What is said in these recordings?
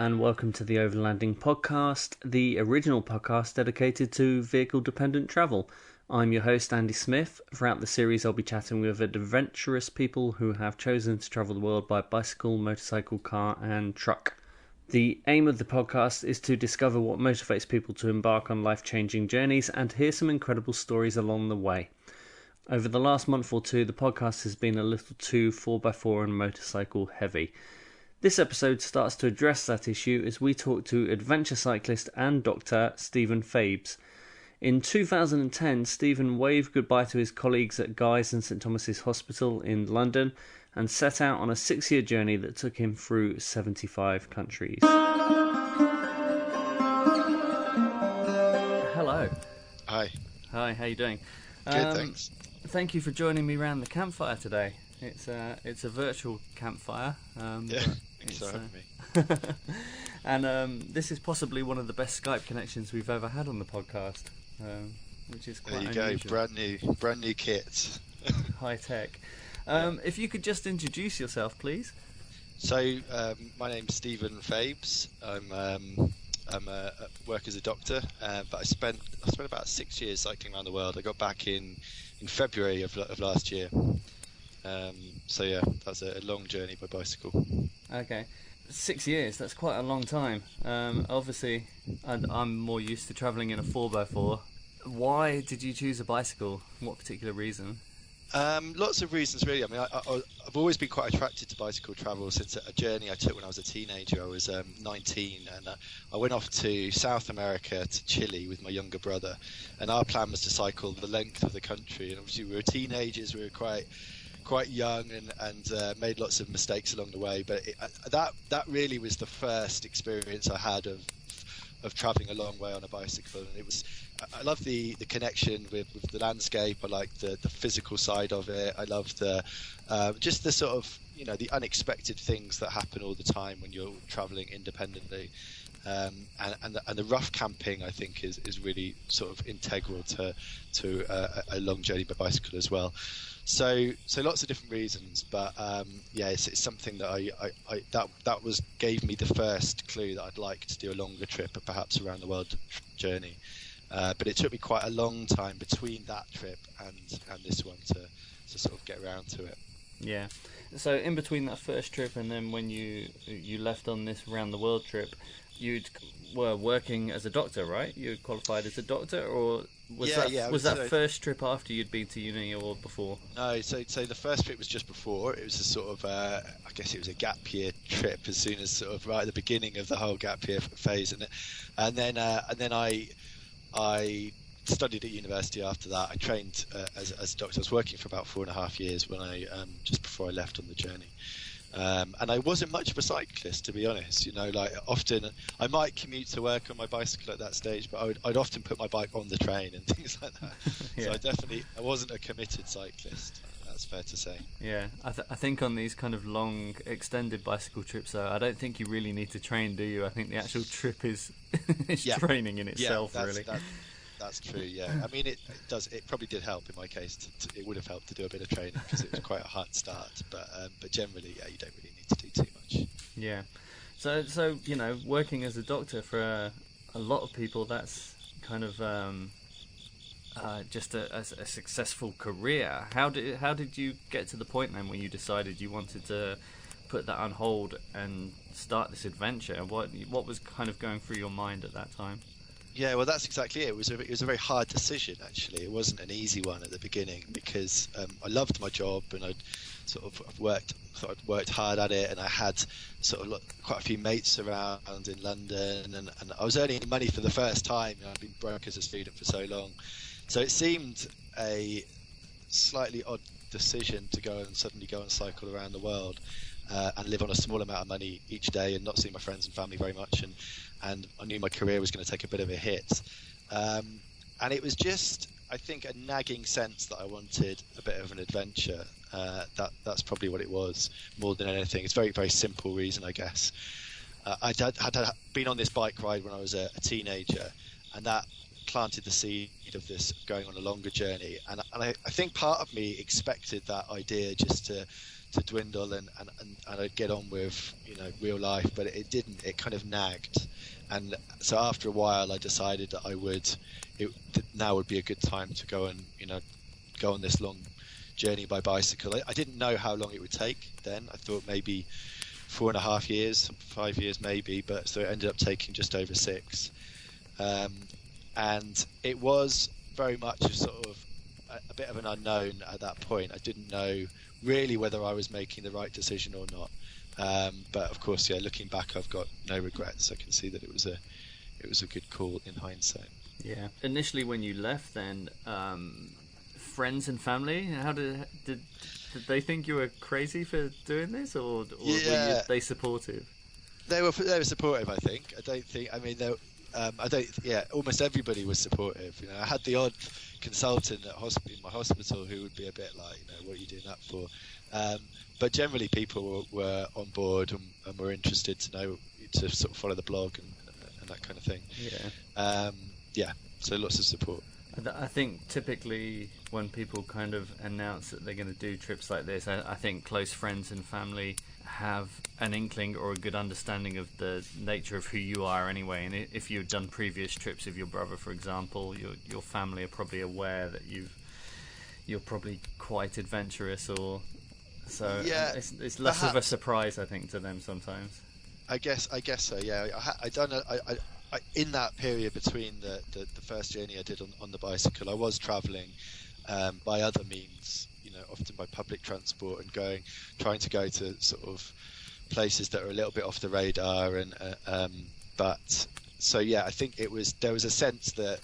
and welcome to the Overlanding podcast, the original podcast dedicated to vehicle-dependent travel. I'm your host, Andy Smith. Throughout the series, I'll be chatting with adventurous people who have chosen to travel the world by bicycle, motorcycle, car, and truck. The aim of the podcast is to discover what motivates people to embark on life-changing journeys and hear some incredible stories along the way. Over the last month or two, the podcast has been a little too 4x4 and motorcycle heavy. This episode starts to address that issue as we talk to adventure cyclist and doctor Stephen Fabes. In 2010, Stephen waved goodbye to his colleagues at Guy's and St Thomas's Hospital in London and set out on a 6-year journey that took him through 75 countries. Hello. Hi. Hi, how you doing? Good, thanks. Thank you for joining me around the campfire today. It's a virtual campfire. Thanks for having me. And this is possibly one of the best Skype connections we've ever had on the podcast, which is quite unusual. There you go, brand new kit. High tech. If you could just introduce yourself, please. So, my name's Stephen Fabes. I work as a doctor, but I spent about 6 years cycling around the world. I got back in February of last year. So yeah, that's a long journey by bicycle. Okay, 6 years, that's quite a long time. Obviously, I'm more used to travelling in a 4x4. Why did you choose a bicycle? What particular reason? Lots of reasons, really. I mean, I've always been quite attracted to bicycle travel since a journey I took when I was a teenager. I was 19, and I went off to South America, to Chile, with my younger brother. And our plan was to cycle the length of the country. And obviously, we were teenagers. We were quite young and made lots of mistakes along the way. But that really was the first experience I had of travelling a long way on a bicycle, and I love the connection with the landscape. I like the physical side of it. I love just the sort of, the unexpected things that happen all the time when you're travelling independently. And the rough camping, I think, is really sort of integral to a long journey by bicycle as well. So lots of different reasons, but it's something that gave me the first clue that I'd like to do a longer trip, perhaps around the world journey. But it took me quite a long time between that trip and this one to sort of get around to it. Yeah. So in between that first trip and then when you left on this round the world trip, you were working as a doctor, right? You qualified as a doctor, or was that first trip after you'd been to uni or before? No, so the first trip was just before. It was a sort of, I guess it was a gap year trip, as soon as sort of right at the beginning of the whole gap year phase, and then I studied at university after that. I trained as a doctor. I was working for about 4.5 years when just before I left on the journey. And I wasn't much of a cyclist, to be honest. Often I might commute to work on my bicycle at that stage, but I'd often put my bike on the train and things like that. Yeah. So I wasn't a committed cyclist. That's fair to say. Yeah, I think on these kind of long, extended bicycle trips, though, I don't think you really need to train, do you? I think the actual trip is training in itself, really. That's true, yeah. I mean, it does. It probably did help in my case. It would have helped to do a bit of training because it was quite a hard start. But generally, yeah, you don't really need to do too much. Yeah. So working as a doctor for a lot of people, that's kind of just a successful career. How did you get to the point then when you decided you wanted to put that on hold and start this adventure? What was kind of going through your mind at that time? Yeah, well, that's exactly it. It was a very hard decision, actually. It wasn't an easy one at the beginning because I loved my job and I'd worked hard at it, and I had sort of quite a few mates around in London, and I was earning money for the first time. I'd been broke as a student for so long, so it seemed a slightly odd decision to suddenly go and cycle around the world and live on a small amount of money each day and not see my friends and family very much, and I knew my career was going to take a bit of a hit, and it was just, I think, a nagging sense that I wanted a bit of an adventure. That's probably what it was more than anything. It's a very, very simple reason, I guess. I'd been on this bike ride when I was a teenager, and that planted the seed of this going on a longer journey, and I think part of me expected that idea just to to dwindle and I'd get on with real life, but it didn't. It kind of nagged, and so after a while I decided that now would be a good time to go and go on this long journey by bicycle. I didn't know how long it would take then. I thought maybe 4.5 years, 5 years maybe, but so it ended up taking just over 6. And it was very much a sort of a bit of an unknown at that point. I didn't know really whether I was making the right decision or not. But of course, looking back, I've got no regrets. I can see that it was a good call in hindsight. Yeah. Initially, when you left, then friends and family, how did they think you were crazy for doing this, or were they supportive? They were supportive, I think. Almost everybody was supportive. I had the odd consultant in my hospital who would be a bit like, what are you doing that for? But generally, people were on board and were interested to sort of follow the blog and that kind of thing. Yeah. So lots of support. I think typically when people kind of announce that they're going to do trips like this, I think close friends and family have an inkling or a good understanding of the nature of who you are anyway. And if you've done previous trips with your brother, for example, your family are probably aware that you're probably quite adventurous, or so. Yeah, it's less of a surprise, I think, to them sometimes. I guess so. Yeah, I in that period between the first journey I did on the bicycle, I was travelling by other means, often by public transport, and trying to go to sort of places that are a little bit off the radar, but so I think there was a sense that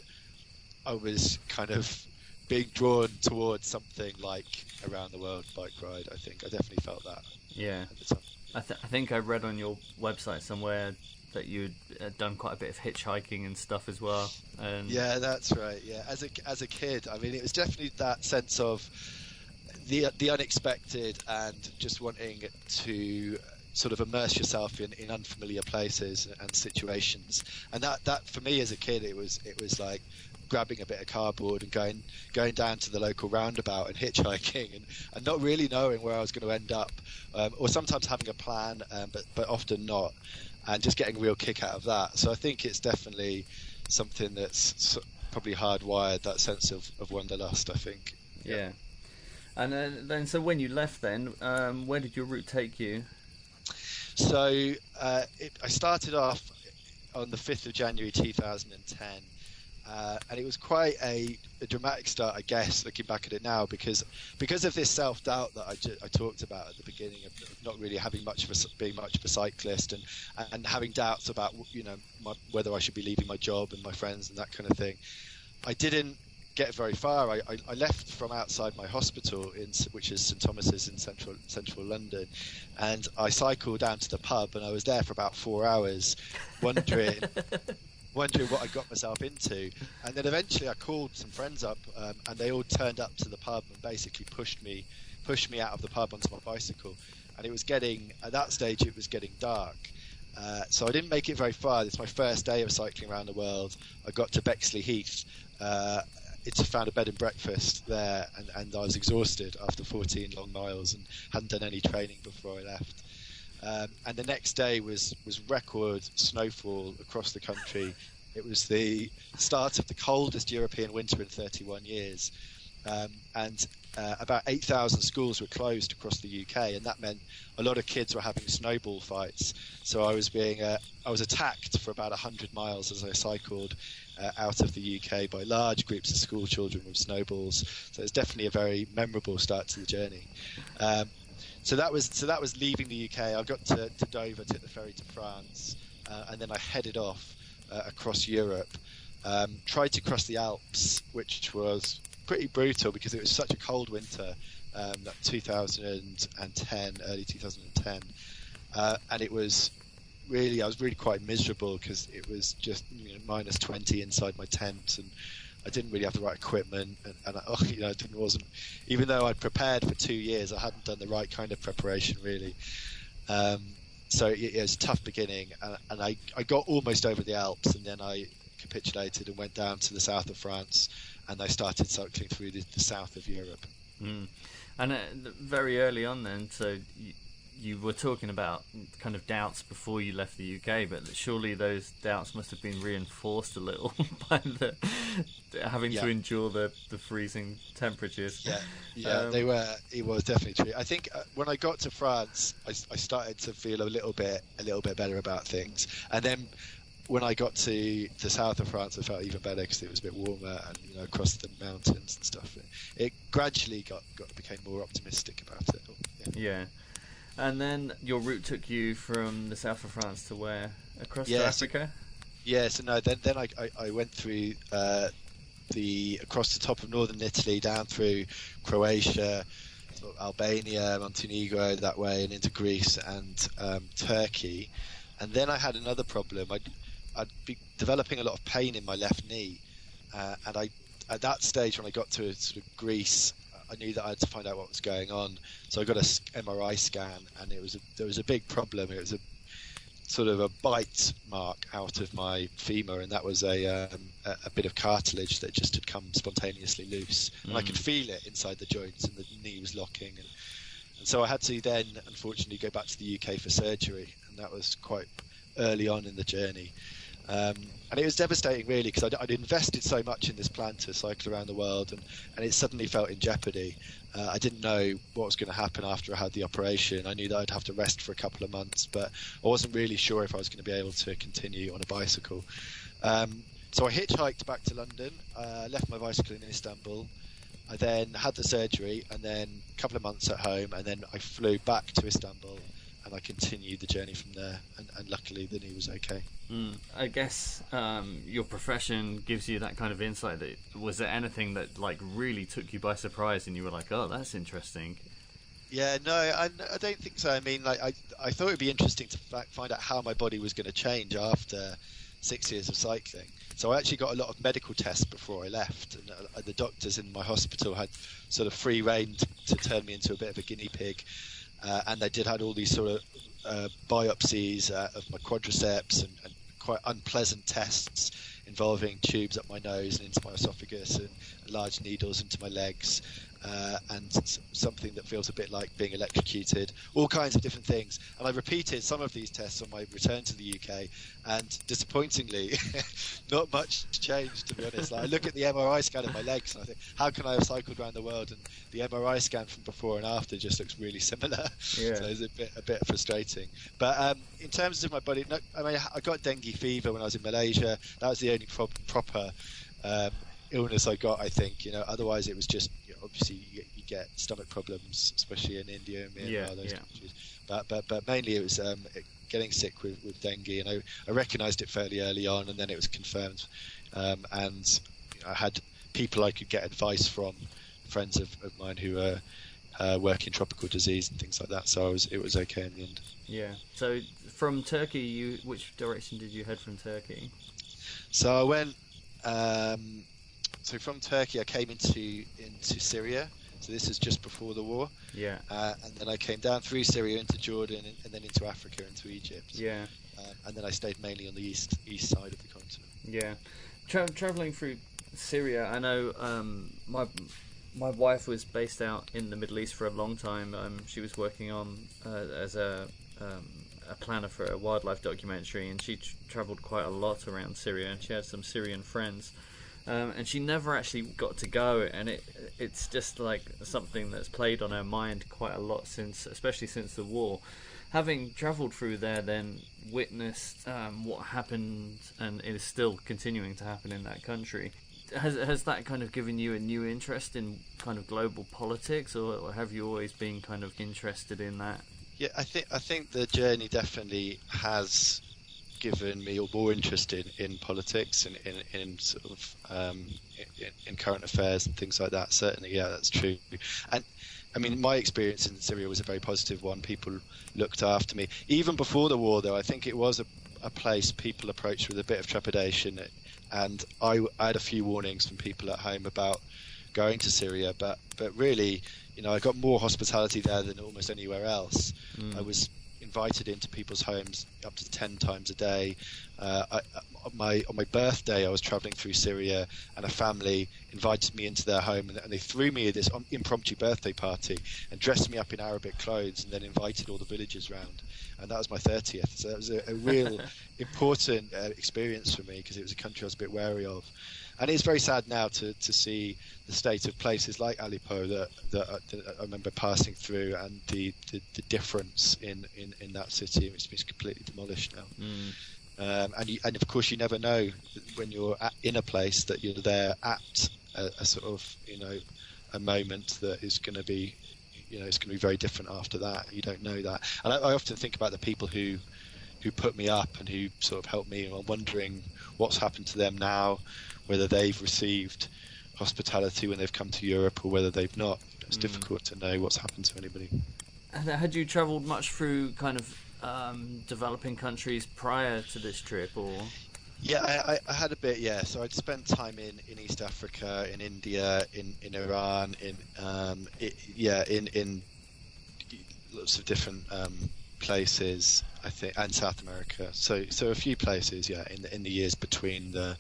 I was kind of being drawn towards something like a round the world bike ride. I think I definitely felt that. Yeah. At the time. I think I read on your website somewhere that you'd done quite a bit of hitchhiking and stuff as well. And yeah, that's right. Yeah, as a kid, it was definitely that sense of the unexpected and just wanting to sort of immerse yourself in unfamiliar places and situations. And that for me as a kid, it was like grabbing a bit of cardboard and going down to the local roundabout and hitchhiking and not really knowing where I was going to end up, or sometimes having a plan, but often not, and just getting a real kick out of that. So I think it's definitely something that's probably hardwired, that sense of wanderlust, I think. Yeah. And then, so when you left then, where did your route take you? So I started off on the 5th of January 2010, and it was quite a dramatic start, I guess, looking back at it now, because of this self-doubt that I talked about at the beginning of not really having being much of a cyclist, and having doubts about whether I should be leaving my job and my friends and that kind of thing. I didn't get very far. I left from outside my hospital, which is St Thomas's in central London, and I cycled down to the pub, and I was there for about 4 hours, wondering what I got myself into. And then eventually I called some friends up, and they all turned up to the pub and basically pushed me out of the pub onto my bicycle. And at that stage it was getting dark. So I didn't make it very far. It's my first day of cycling around the world. I got to Bexley Heath. Found a bed and breakfast there, and I was exhausted after 14 long miles and hadn't done any training before I left. And the next day was record snowfall across the country. It was the start of the coldest European winter in 31 years. And about 8,000 schools were closed across the UK, and that meant a lot of kids were having snowball fights. So I was attacked for about 100 miles as I cycled out of the UK by large groups of school children with snowballs. So it's definitely a very memorable start to the journey. So that was leaving the UK. I got to Dover, took the ferry to France, and then I headed off across Europe. Tried to cross the Alps, which was pretty brutal because it was such a cold winter, that 2010, early 2010, and it was I was really quite miserable because it was just minus 20 inside my tent, and I didn't really have the right equipment, and wasn't, even though I'd prepared for 2 years, I hadn't done the right kind of preparation really. So it was a tough beginning, and I got almost over the Alps, and then I capitulated and went down to the south of France, and I started cycling through the south of Europe. Mm. And very early on then, so you were talking about kind of doubts before you left the UK, but surely those doubts must have been reinforced a little by the having to endure the freezing temperatures. Yeah, they were. It was definitely true. I think when I got to France, I started to feel a little bit better about things, and then when I got to the south of France, I felt even better because it was a bit warmer and across the mountains and stuff. It gradually became more optimistic about it. Yeah. And then your route took you from the south of France to where? Across to Africa? So then I went through across the top of northern Italy, down through Croatia, sort of Albania, Montenegro, that way, and into Greece and Turkey. And then I had another problem. I'd be developing a lot of pain in my left knee, and at that stage when I got to sort of Greece, I knew that I had to find out what was going on. So I got a MRI scan, and there was a big problem. It was a sort of a bite mark out of my femur, and that was a bit of cartilage that just had come spontaneously loose, and I could feel it inside the joints, and the knee was locking, and so I had to then unfortunately go back to the UK for surgery, and that was quite early on in the journey. And it was devastating, really, because I'd invested so much in this plan to cycle around the world, and it suddenly felt in jeopardy. I didn't know what was going to happen after I had the operation. I knew that I'd have to rest for a couple of months, but I wasn't really sure if I was going to be able to continue on a bicycle. So I hitchhiked back to London, left my bicycle in Istanbul. I then had the surgery, and then a couple of months at home, and then I flew back to Istanbul, and I continued the journey from there, and luckily the knee was okay. I guess your profession gives you that kind of insight. Was there anything that really took you by surprise, and you were like, "Oh, that's interesting"? Yeah, no, I don't think so. I mean, I thought it'd be interesting to find out how my body was going to change after 6 years of cycling. So I actually got a lot of medical tests before I left, and the doctors in my hospital had sort of free rein to turn me into a bit of a guinea pig. And they had all these sort of biopsies of my quadriceps and quite unpleasant tests involving tubes up my nose and into my esophagus, and large needles into my legs, and something that feels a bit like being electrocuted, all kinds of different things. And I repeated some of these tests on my return to the UK, and disappointingly, not much changed, to be honest. I look at the MRI scan of my legs and I think, how can I have cycled around the world? And the MRI scan from before and after just looks really similar. Yeah. So it's a bit frustrating. But in terms of my body, I got dengue fever when I was in Malaysia. That was the only proper illness I got, I think. Otherwise it was just, obviously you get stomach problems, especially in India and Myanmar, those countries. But mainly it was getting sick with dengue, and I recognised it fairly early on, and then it was confirmed. And I had people I could get advice from, friends of mine who work in tropical disease and things like that. So it was okay in the end. Yeah. So from Turkey, which direction did you head from Turkey? So I went. So from Turkey, I came into Syria. So this is just before the war. Yeah. And then I came down through Syria into Jordan, and then into Africa, into Egypt. Yeah. And then I stayed mainly on the east side of the continent. Yeah. Traveling through Syria, I know my wife was based out in the Middle East for a long time. She was working on as a planner for a wildlife documentary, and she travelled quite a lot around Syria, and she had some Syrian friends. And she never actually got to go, and it's just like something that's played on her mind quite a lot especially since the war. Having travelled through there, then witnessed what happened, and it is still continuing to happen in that country. Has that kind of given you a new interest in kind of global politics, or have you always been kind of interested in that? Yeah, I think the journey definitely has given me more interest in politics and in sort of in current affairs and things like that. Certainly, yeah, that's true. And I mean, my experience in Syria was a very positive one. People looked after me. Even before the war, though, I think it was a place people approached with a bit of trepidation. And I had a few warnings from people at home about going to Syria, but really, I got more hospitality there than almost anywhere else. I was invited into people's homes up to 10 times a day. On my birthday, I was traveling through Syria, and a family invited me into their home, and they threw me this impromptu birthday party and dressed me up in Arabic clothes, and then invited all the villagers round. And that was my 30th. So it was a real important experience for me, because it was a country I was a bit wary of. And it's very sad now to see the state of places like Aleppo that I remember passing through, and the difference in that city. It's been completely demolished now. And of course you never know when you're in a place that you're there at a sort of, a moment that is going to be, it's going to be very different after that. You don't know that. And I often think about the people who put me up and who sort of helped me, and I'm wondering what's happened to them now, whether they've received hospitality when they've come to Europe or whether they've not. It's difficult to know what's happened to anybody. Had you travelled much through kind of developing countries prior to this trip, or? Yeah, I had a bit. Yeah, so I'd spent time in East Africa, in India, in Iran, in lots of different places, I think, and South America. So a few places, yeah, in the years between the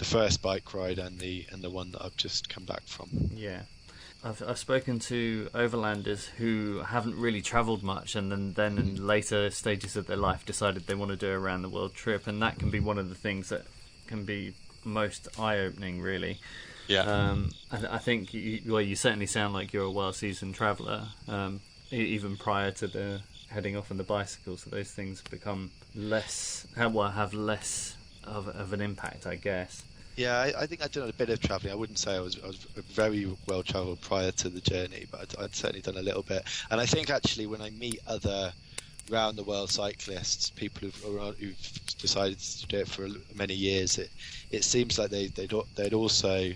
first bike ride and the one that I've just come back from. Yeah. I've spoken to overlanders who haven't really travelled much, and then in later stages of their life decided they want to do a round the world trip, and that can be one of the things that can be most eye-opening, really. Yeah. I think you certainly sound like you're a well-seasoned traveller, even prior to the heading off on the bicycle. So those things become have less of an impact, I guess. Yeah, I think I'd done a bit of travelling. I wouldn't say I was very well travelled prior to the journey, but I'd certainly done a little bit. And I think actually when I meet other round the world cyclists, people who've decided to do it for many years, it seems like they'd also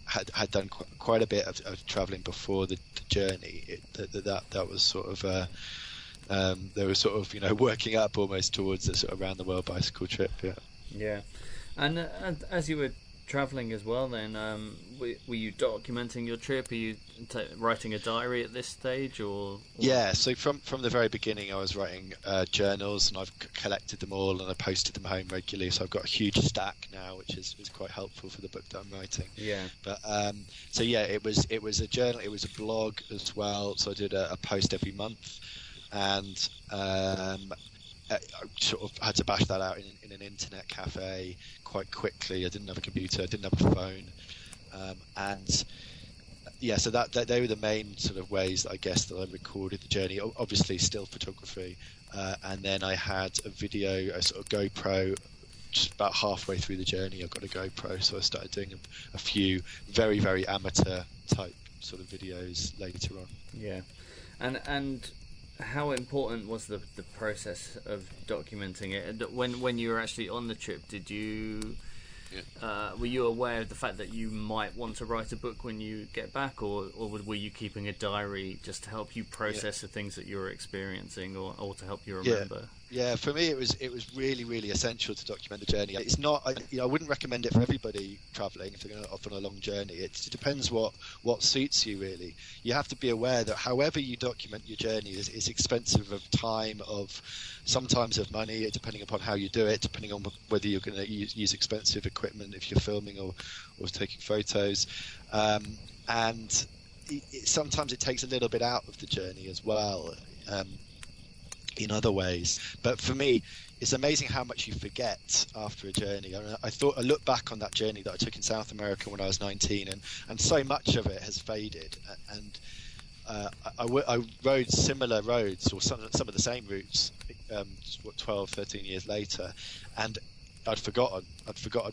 had done quite a bit of travelling before the journey. That was sort of they were sort of working up almost towards a sort of round the world bicycle trip. Yeah. Yeah. And as you were travelling as well, then were you documenting your trip? Are you writing a diary at this stage, or? Yeah, so from the very beginning, I was writing journals, and I've collected them all, and I posted them home regularly. So I've got a huge stack now, which is quite helpful for the book that I'm writing. Yeah. But so yeah, it was a journal, it was a blog as well. So I did a post every month, and I sort of had to bash that out in an internet cafe quite quickly. I didn't have a computer, I didn't have a phone, and yeah, so that they were the main sort of ways that I guess that I recorded the journey. Obviously, still photography, and then I had a video, a sort of GoPro. Just about halfway through the journey, I got a GoPro, so I started doing a few very, very amateur type sort of videos later on. Yeah, and how important was the process of documenting it? When you were actually on the trip, did you were you aware of the fact that you might want to write a book when you get back, or were you keeping a diary just to help you process the things that you were experiencing, or to help you remember? Yeah, for me it was really, really essential to document the journey. It's not, I wouldn't recommend it for everybody travelling if they're going off on a long journey. It depends what suits you, really. You have to be aware that however you document your journey is expensive of time, sometimes of money, depending upon how you do it, depending on whether you're going to use expensive equipment if you're filming or taking photos, and sometimes it takes a little bit out of the journey as well. In other ways, but for me, it's amazing how much you forget after a journey. I look back on that journey that I took in South America when I was 19, and so much of it has faded. And I rode similar roads, or some of the same routes, 12, 13 years later, and I'd forgotten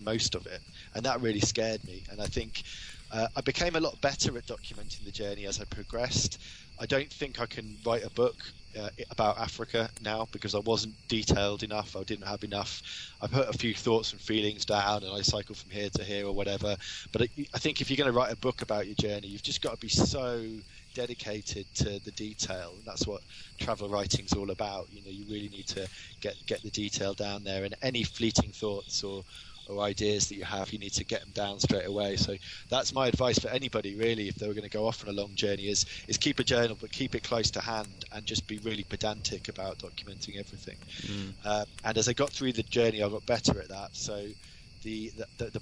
most of it, and that really scared me. And I think I became a lot better at documenting the journey as I progressed. I don't think I can write a book about Africa now because I wasn't detailed enough. I didn't have enough. I put a few thoughts and feelings down, and I cycled from here to here or whatever. But I think if you're going to write a book about your journey, you've just got to be so dedicated to the detail, and that's what travel writing's all about. You really need to get the detail down there, and any fleeting thoughts or or ideas that you have, you need to get them down straight away. So that's my advice for anybody really, if they were going to go off on a long journey, is keep a journal, but keep it close to hand, and just be really pedantic about documenting everything. And as I got through the journey, I got better at that. So the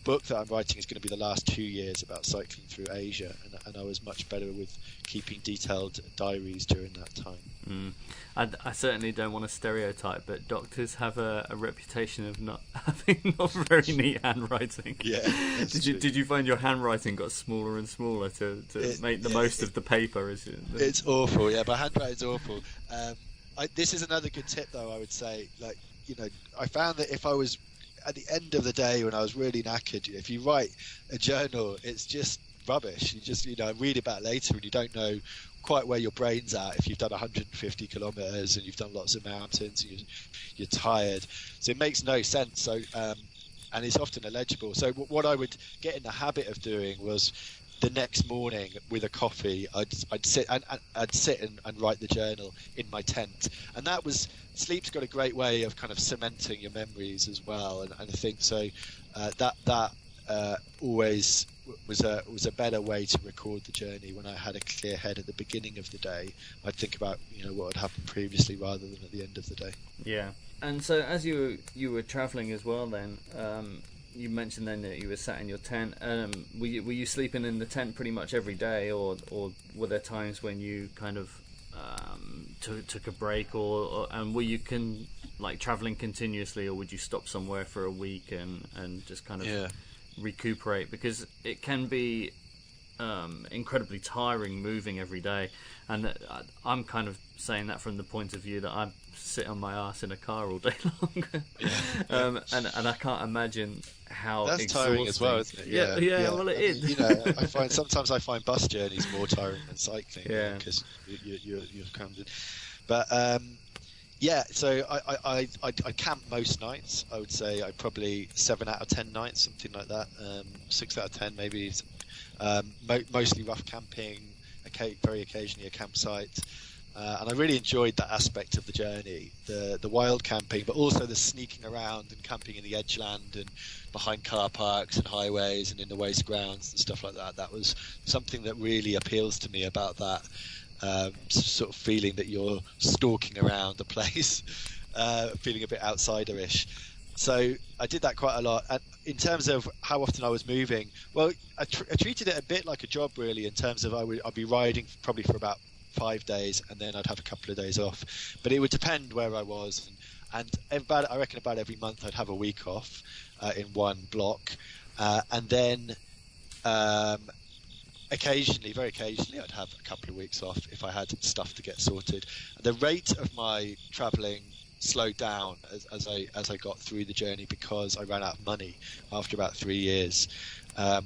book that I'm writing is going to be the last 2 years about cycling through Asia, and I was much better with keeping detailed diaries during that time. I certainly don't want to stereotype, but doctors have a reputation of not having not very neat handwriting. Yeah. Did you find your handwriting got smaller and smaller to make the most of the paper? It's awful. Yeah, my handwriting's awful. This is another good tip, though. I would say, I found that if I was at the end of the day when I was really knackered, if you write a journal, it's just rubbish. You just read about it later, and you don't know quite where your brain's at if you've done 150 kilometers and you've done lots of mountains and you're tired. So it makes no sense. So and it's often illegible. So what I would get in the habit of doing was, the next morning with a coffee, I'd sit and write the journal in my tent, and sleep's got a great way of kind of cementing your memories as well, and I think so that always was a better way to record the journey. When I had a clear head at the beginning of the day, I'd think about what had happened previously rather than at the end of the day. Yeah. And so as you were traveling as well, then you mentioned then that you were sat in your tent. Were you sleeping in the tent pretty much every day, or were there times when you kind of took a break, and were you traveling continuously, or would you stop somewhere for a week and just kind of recuperate? Because it can be incredibly tiring moving every day, and I'm kind of saying that from the point of view that I sit on my arse in a car all day long. And I can't imagine how that's exhausting. tiring as well, isn't it? Yeah. Well, it is. I find sometimes bus journeys more tiring than cycling, because you're crammed in. But so I camp most nights. I would say I probably 7 out of 10 nights, something like that. 6 out of 10 maybe. Mostly rough camping, very occasionally a campsite. And I really enjoyed that aspect of the journey, the wild camping, but also the sneaking around and camping in the edgeland and behind car parks and highways and in the waste grounds and stuff like that. That was something that really appeals to me about that sort of feeling that you're stalking around a place, feeling a bit outsider-ish. So I did that quite a lot. And in terms of how often I was moving, well, I treated it a bit like a job, really, in terms of I'd be riding probably for about 5 days, and then I'd have a couple of days off. But it would depend where I was, and I reckon about every month I'd have a week off in one block, and then very occasionally I'd have a couple of weeks off if I had stuff to get sorted. The rate of my travelling slowed down as I got through the journey, because I ran out of money after about 3 years.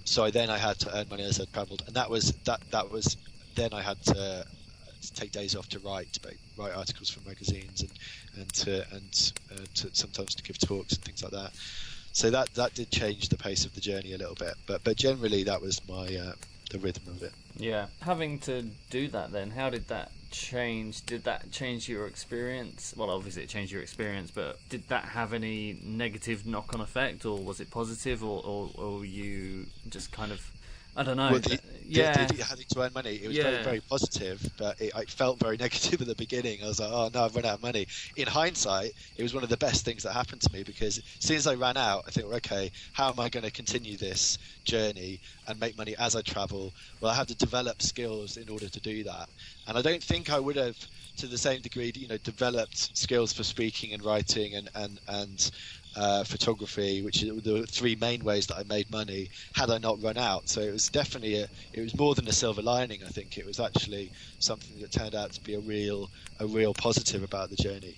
So I had to earn money as I travelled, and that was then I had to take days off to write articles for magazines and to sometimes to give talks and things like that. So that did change the pace of the journey a little bit, but generally that was my the rhythm of it. Yeah. Having to do that then, how did that change? Did that change your experience? Well, obviously it changed your experience, but did that have any negative knock-on effect, or was it positive, or you just kind of, I don't know. Well, having to earn money, it was very, very positive, but it felt very negative at the beginning. I was like, oh no, I've run out of money. In hindsight, it was one of the best things that happened to me, because as soon as I ran out, I think, okay, how am I going to continue this journey and make money as I travel? Well, I have to develop skills in order to do that. And I don't think I would have, to the same degree, developed skills for speaking and writing and photography, which are the 3 main ways that I made money, had I not run out. So it was definitely it was more than a silver lining. I think it was actually something that turned out to be a real positive about the journey,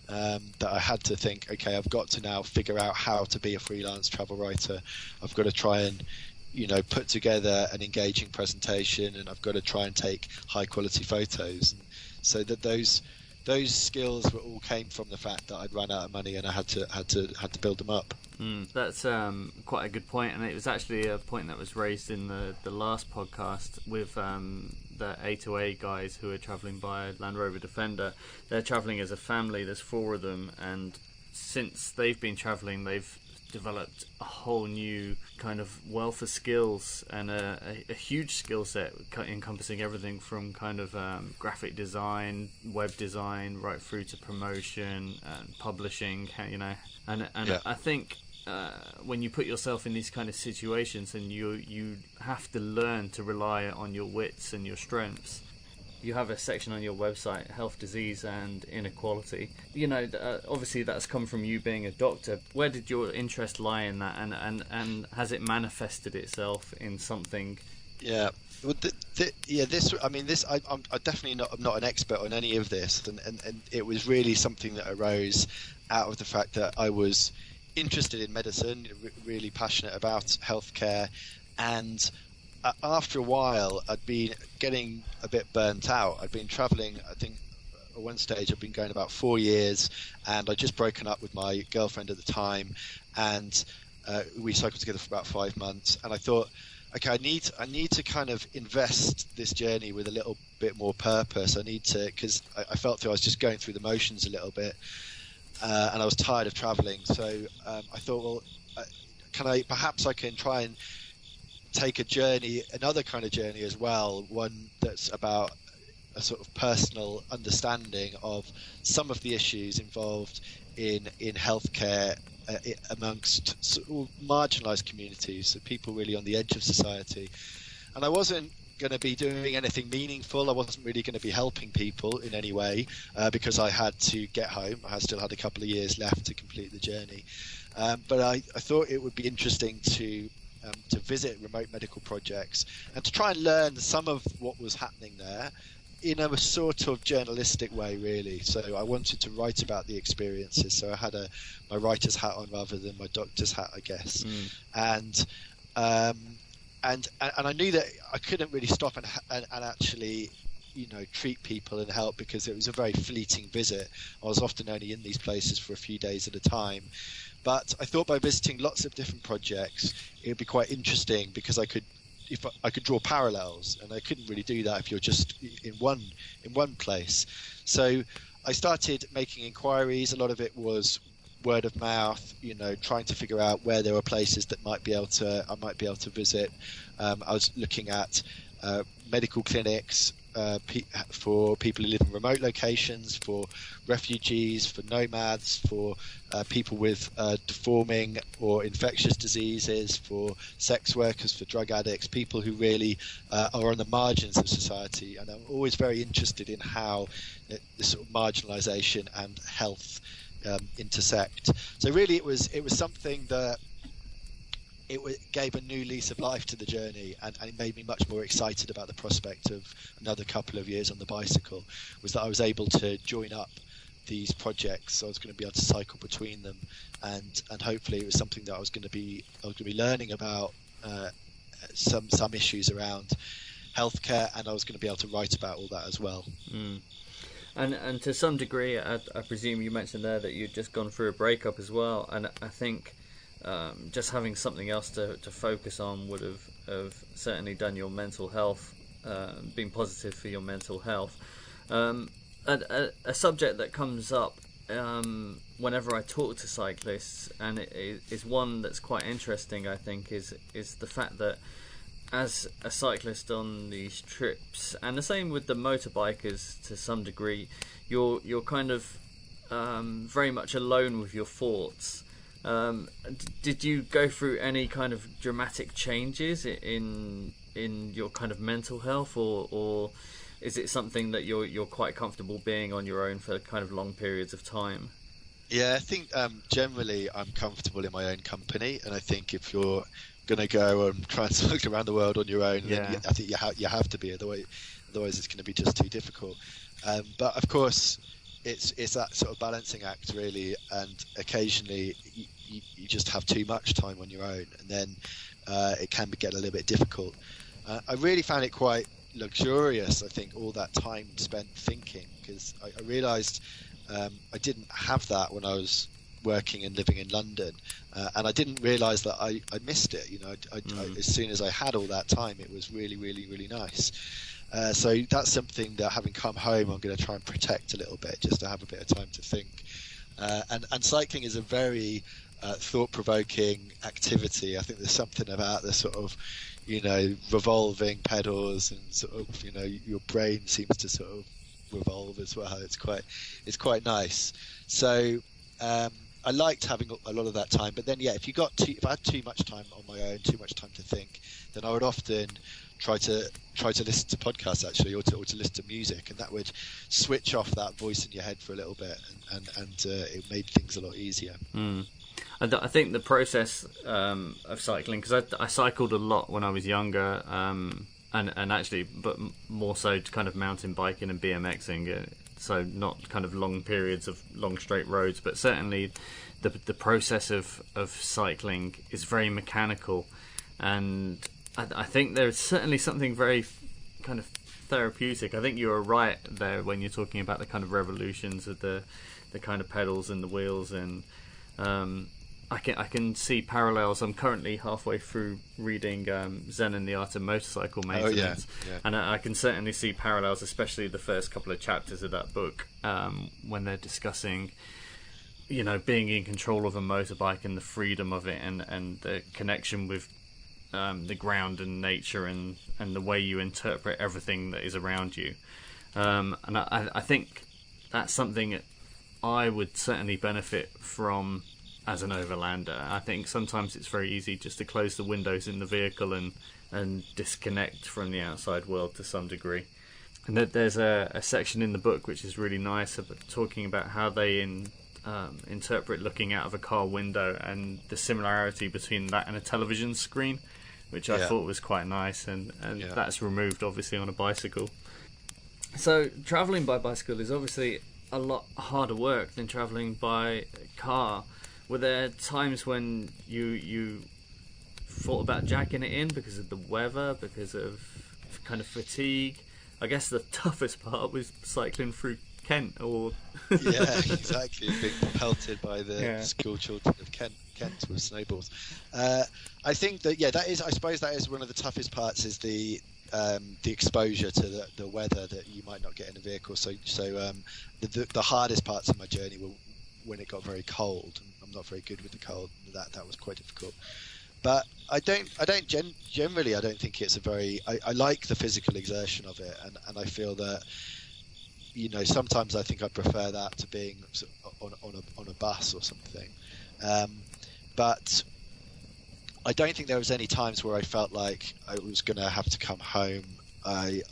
that I had to think, okay, I've got to now figure out how to be a freelance travel writer. I've got to try and put together an engaging presentation, and I've got to try and take high quality photos. And so that those skills all came from the fact that I'd run out of money, and I had to build them up. That's quite a good point, and it was actually a point that was raised in the last podcast with the A2A guys who are travelling by Land Rover Defender. They're travelling as a family. There's 4 of them, and since they've been travelling, they've developed a whole new kind of wealth of skills and a huge skill set encompassing everything from kind of graphic design, web design, right through to promotion and publishing, and Yeah. I think when you put yourself in these kind of situations, and you have to learn to rely on your wits and your strengths. You have a section on your website, health, disease and inequality. Obviously that's come from you being a doctor. Where did your interest lie in that, and has it manifested itself in something? Yeah. Well, I'm definitely not. I'm not an expert on any of this, and it was really something that arose out of the fact that I was interested in medicine, really passionate about healthcare, and after a while, I'd been getting a bit burnt out. I'd been travelling, I think, at one stage I'd been going about 4 years, and I'd just broken up with my girlfriend at the time, and we cycled together for about 5 months. And I thought, okay, I need to kind of invest this journey with a little bit more purpose. I need to, because I felt I was just going through the motions a little bit, and I was tired of travelling. So I thought, well, perhaps I can try and take a journey, another kind of journey as well, one that's about a sort of personal understanding of some of the issues involved in healthcare amongst sort of marginalised communities, so people really on the edge of society. And I wasn't going to be doing anything meaningful. I wasn't really going to be helping people in any way because I had to get home. I still had a couple of years left to complete the journey. But I thought it would be interesting to visit remote medical projects and to try and learn some of what was happening there in a sort of journalistic way, really. So I wanted to write about the experiences. So I had my writer's hat on rather than my doctor's hat, I guess. And I knew that I couldn't really stop and actually, treat people and help, because it was a very fleeting visit. I was often only in these places for a few days at a time. But I thought by visiting lots of different projects, it would be quite interesting, because I could draw parallels, and I couldn't really do that if you're just in one place. So I started making inquiries. A lot of it was word of mouth, trying to figure out where there were places that I might be able to visit. I was looking at medical clinics for people who live in remote locations, for refugees, for nomads, for people with deforming or infectious diseases, for sex workers, for drug addicts, people who really are on the margins of society. And I'm always very interested in how this sort of marginalisation and health intersect. So really it was something that gave a new lease of life to the journey, and it made me much more excited about the prospect of another couple of years on the bicycle, was that I was able to join up these projects. So I was going to be able to cycle between them, and hopefully it was something that I was going to be learning about some issues around healthcare, and I was going to be able to write about all that as well. And to some degree, I presume you mentioned there that you'd just gone through a breakup as well, and I think just having something else to focus on would have certainly done your mental health, been positive for your mental health. A subject that comes up whenever I talk to cyclists, and it is one that's quite interesting, I think, is the fact that as a cyclist on these trips, and the same with the motorbikers to some degree, you're kind of very much alone with your thoughts. Did you go through any kind of dramatic changes in your kind of mental health, or is it something that you're quite comfortable being on your own for kind of long periods of time? Yeah, I think generally I'm comfortable in my own company, and I think if you're going to go and try and cycle around the world on your own, then I think you have to be, otherwise it's going to be just too difficult. But of course, it's that sort of balancing act, really, and occasionally you just have too much time on your own, and then it can get a little bit difficult. I really found it quite luxurious, I think, all that time spent thinking, because I realised I didn't have that when I was working and living in London, and I didn't realise that I missed it. As soon as I had all that time, it was really, really, really nice. So that's something that, having come home, I'm going to try and protect a little bit, just to have a bit of time to think. And cycling is a very thought-provoking activity. I think there's something about the sort of, revolving pedals, and sort of, your brain seems to sort of revolve as well. It's quite nice. So I liked having a lot of that time. But then, if I had too much time on my own, too much time to think, then I would often try to listen to podcasts, actually, or to listen to music, and that would switch off that voice in your head for a little bit, and it made things a lot easier. I think the process of cycling, because I cycled a lot when I was younger, and actually, but more so to kind of mountain biking and BMXing, so not kind of long periods of long straight roads, but certainly the process of cycling is very mechanical, and I think there's certainly something very kind of therapeutic. I think you were right there when you're talking about the kind of revolutions of the kind of pedals and the wheels, and I can see parallels. I'm currently halfway through reading Zen and the Art of Motorcycle Maintenance, and I can certainly see parallels, especially the first couple of chapters of that book, when they're discussing, being in control of a motorbike and the freedom of it, and the connection with the ground and nature, and the way you interpret everything that is around you. And I think that's something that I would certainly benefit from as an overlander. I think sometimes it's very easy just to close the windows in the vehicle and disconnect from the outside world to some degree. And that there's a section in the book which is really nice, about talking about how they interpret looking out of a car window and the similarity between that and a television screen, which I thought was quite nice, and that's removed obviously on a bicycle. So travelling by bicycle is obviously a lot harder work than travelling by car. Were there times when you thought about jacking it in because of the weather, because of kind of fatigue? I guess the toughest part was cycling through Kent, or yeah, exactly, being pelted by the school children of Kent with snowballs. I think that I suppose that is one of the toughest parts, is the exposure to the weather that you might not get in a vehicle. So the hardest parts of my journey were when it got very cold. I'm not very good with the cold. That was quite difficult. But I don't generally think it's a very. I like the physical exertion of it, and I feel that, sometimes I think I prefer that to being on a bus or something. But I don't think there was any times where I felt like I was going to have to come home. I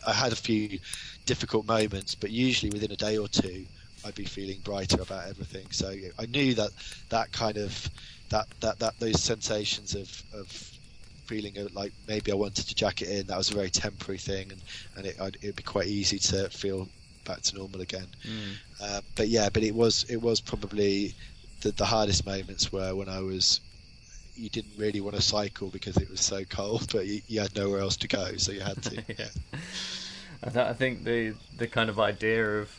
had a few difficult moments, but usually within a day or two, I'd be feeling brighter about everything. So I knew that kind of that those sensations of feeling like maybe I wanted to jack it in, that was a very temporary thing, and it'd be quite easy to feel back to normal again. But it was probably the hardest moments were when you didn't really want to cycle because it was so cold, but you had nowhere else to go, so you had to. I think the kind of idea of